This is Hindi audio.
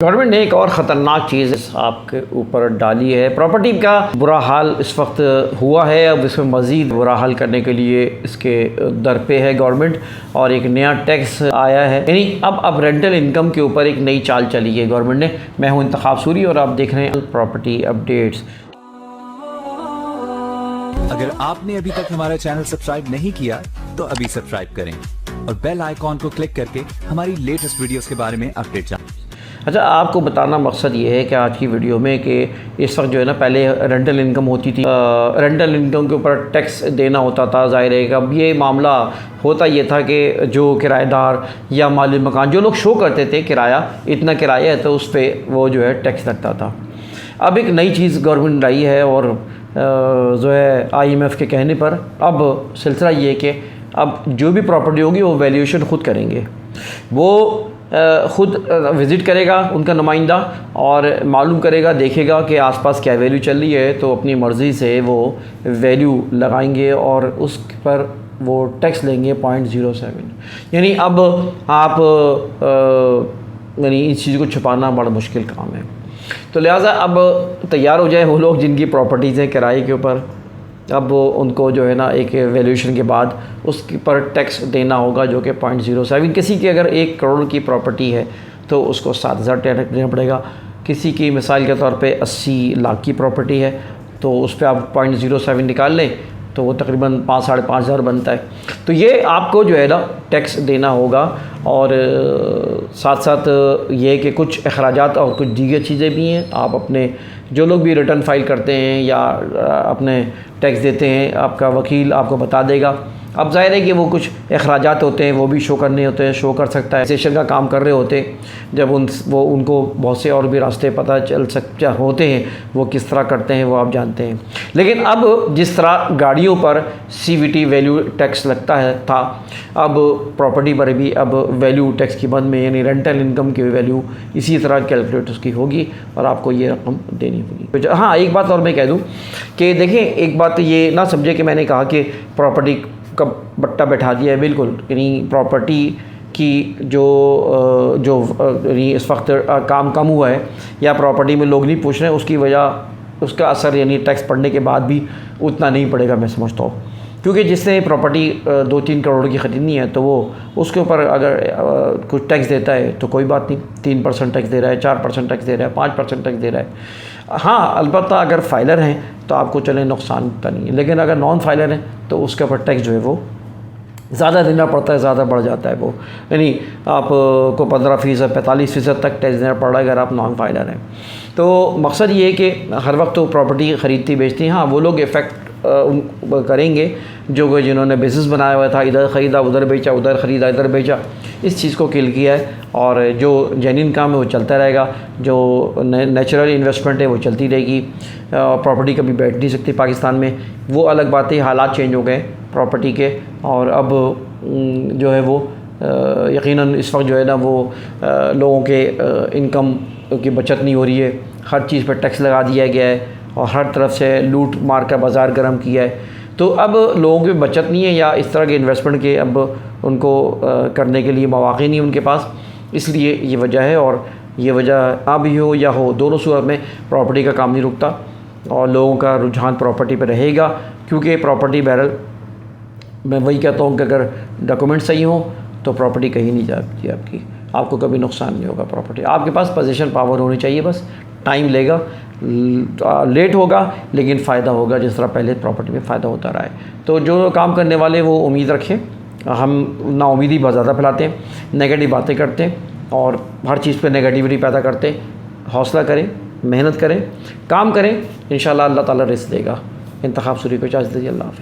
गवर्नमेंट ने एक और ख़तरनाक चीज़ आपके ऊपर डाली है। प्रॉपर्टी का बुरा हाल इस वक्त हुआ है, अब इसमें मज़ीद बुरा हाल करने के लिए इसके दर पे है गवर्नमेंट, और एक नया टैक्स आया है। यानी अब रेंटल इनकम के ऊपर एक नई चाल चली है गवर्नमेंट ने। मैं हूं इंतखाब सूरी और आप देख रहे हैं प्रॉपर्टी अपडेट्स। अगर आपने अभी तक हमारा चैनल सब्सक्राइब नहीं किया तो अभी सब्सक्राइब करें और बेल आइकॉन को क्लिक करके हमारी लेटेस्ट वीडियोस के बारे में अपडेट जानें। अच्छा, आपको बताना मकसद ये है कि आज की वीडियो में कि इस वक्त जो है ना, पहले रेंटल इनकम होती थी, रेंटल इनकम के ऊपर टैक्स देना होता था। ज़ाहिर है कि अब ये मामला होता ये था कि जो किराएदार या मालिक मकान, जो लोग शो करते थे किराया, इतना किराया है तो उस पर वो जो है टैक्स लगता था। अब एक नई चीज़ गवर्नमेंट लाई है और जो है IMF के कहने पर अब सिलसिला ये है कि अब जो भी प्रॉपर्टी होगी वो वैल्यूएशन ख़ुद करेंगे। वो ख़ुद विज़िट करेगा उनका नुमाइंदा और मालूम करेगा, देखेगा कि आसपास क्या वैल्यू चल रही है, तो अपनी मर्ज़ी से वो वैल्यू लगाएंगे और उस पर वो टैक्स लेंगे 0.07। यानी अब आप यानी इस चीज़ को छुपाना बड़ा मुश्किल काम है। तो लिहाजा अब तैयार हो जाए वो लोग जिनकी प्रॉपर्टीज़ हैं किराए के ऊपर। अब उनको जो है ना एक वैल्यूएशन के बाद उसके पर टैक्स देना होगा जो कि 0.07। किसी की अगर 1 करोड़ की प्रॉपर्टी है तो उसको 7,000 टैक्स देना पड़ेगा। किसी की मिसाल के तौर पे 80 लाख की प्रॉपर्टी है तो उस पर आप 0.07 निकाल लें तो वो तकरीबन 5-5.5 हज़ार बनता है। तो ये आपको जो है ना टैक्स देना होगा, और साथ साथ ये कि कुछ अखराजात और कुछ दीगर चीज़ें भी हैं। आप अपने जो लोग भी रिटर्न फाइल करते हैं या अपने टैक्स देते हैं, आपका वकील आपको बता देगा। अब जाहिर है कि वो कुछ अखराजात होते हैं वो भी शो करने होते हैं, शो कर सकता है। सेशन का काम कर रहे होते हैं जब उनको बहुत से और भी रास्ते पता चल सकते होते हैं, वो किस तरह करते हैं वो आप जानते हैं। लेकिन अब जिस तरह गाड़ियों पर CVT वैल्यू टैक्स लगता है था, अब प्रॉपर्टी पर भी अब वैल्यू टैक्स की बंद में, यानी रेंटल इनकम की वैल्यू इसी तरह कैलकुलेट उसकी होगी और आपको ये रकम देनी होगी। तो हाँ, एक बात और मैं कह दूँ कि देखें, एक बात ये ना समझे कि मैंने कहा कि प्रॉपर्टी का बट्टा बैठा दिया है। बिल्कुल, यानी प्रॉपर्टी की जो इस वक्त काम कम हुआ है या प्रॉपर्टी में लोग नहीं पूछ रहे हैं, उसकी वजह उसका असर यानी टैक्स पड़ने के बाद भी उतना नहीं पड़ेगा मैं समझता हूँ। क्योंकि जिसने प्रॉपर्टी 2-3 करोड़ की ख़रीदनी है तो वो उसके ऊपर अगर कुछ टैक्स देता है तो कोई बात नहीं, 3% टैक्स दे रहा है, 4% टैक्स दे रहा है, 5% टैक्स दे रहा है। हाँ, अलबत्ता अगर फाइलर हैं तो आपको चले नुकसान होता नहीं है, लेकिन अगर नॉन फाइलर हैं तो उसके ऊपर टैक्स जो है वो ज़्यादा देना पड़ता है, ज़्यादा बढ़ जाता है वो। यानी आपको 15% 45% तक टैक्स देना पड़ रहा है अगर आप नॉन फाइलर हैं। तो मकसद ये है कि हर वक्त तो प्रॉपर्टी ख़रीदती बेचती हैं, हाँ वो लोग इफ़ेक्ट करेंगे जो जिन्होंने बिज़नेस बनाया हुआ था, इधर ख़रीदा उधर बेचा, उधर ख़रीदा इधर बेचा, इस चीज़ को किल किया है। और जो जेन्युइन काम है वो चलता रहेगा, जो नेचुरल इन्वेस्टमेंट है वो चलती रहेगी। प्रॉपर्टी कभी बैठ नहीं सकती पाकिस्तान में, वो अलग बात है। हालात चेंज हो गए प्रॉपर्टी के, और अब जो है वो यकीनन इस वक्त जो है ना वो लोगों के इनकम की बचत नहीं हो रही है। हर चीज़ पर टैक्स लगा दिया गया है और हर तरफ से लूट मार का बाज़ार गर्म किया है। तो अब लोगों की बचत नहीं है या इस तरह के इन्वेस्टमेंट के अब उनको करने के लिए मौक़े नहीं उनके पास, इसलिए ये वजह है। और ये वजह ना भी हो या हो, दोनों सूरत में प्रॉपर्टी का काम नहीं रुकता और लोगों का रुझान प्रॉपर्टी पर रहेगा। क्योंकि प्रॉपर्टी बहरहाल मैं वही कहता हूँ कि अगर डॉक्यूमेंट सही हो तो प्रॉपर्टी कहीं नहीं जाती आपकी, आपको कभी नुकसान नहीं होगा। प्रॉपर्टी आपके पास पोजीशन पावर होनी चाहिए, बस टाइम लेगा, लेट होगा लेकिन फ़ायदा होगा, जिस तरह पहले प्रॉपर्टी में फ़ायदा होता रहा है। तो जो काम करने वाले वो उम्मीद रखें। हम नाउमीदी बहुत ज़्यादा फैलाते हैं, नेगेटिव बातें करते हैं और हर चीज़ पे नेगेटिविटी पैदा करते हैं। हौसला करें, मेहनत करें, काम करें, इंशाअल्लाह अल्लाह ताला रिज़्क़ देगा। इंतखाब सूरी को इजाज़त दीजिए। अल्लाह हाफ़िज़।